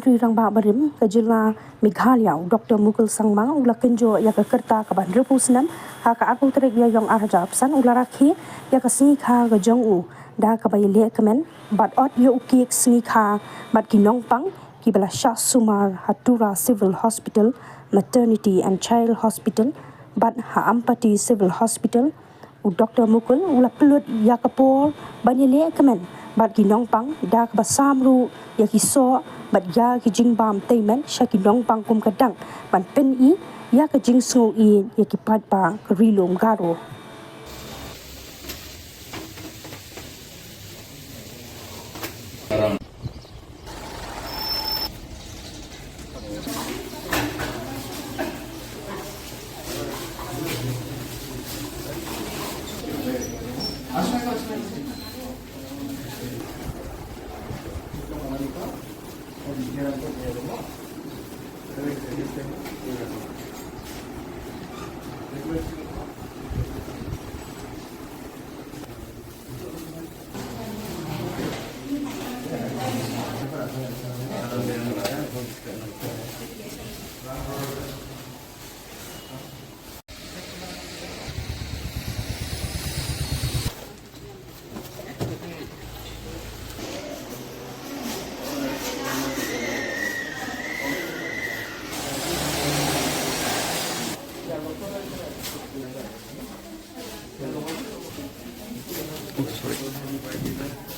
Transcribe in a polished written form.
Menteri Rangba Barim Kejila Meghalaya Dr. Mukul Sangma ula kenjo ya ke kerta ke ban repu senam ha ka aku terik ya yang arja pesan ula rakhi ya ke sini kha ke jongu da ka bai le kemen bat ot yo uki sini kha bat ki Nongpang ki bala Shah Sumar Tura Civil Hospital Maternity and Child Hospital bat ha Ampati Civil Hospital Dr. Mukul ula pelut ya ke por bani le kemen bat ki Nongpang da ka samru ya ki so bat ya ki jingbam taimen sha ki Nongpang kum kadang ban pen I ya ka jing so I ya ki pat ba ka rilom garo Oh, sorry.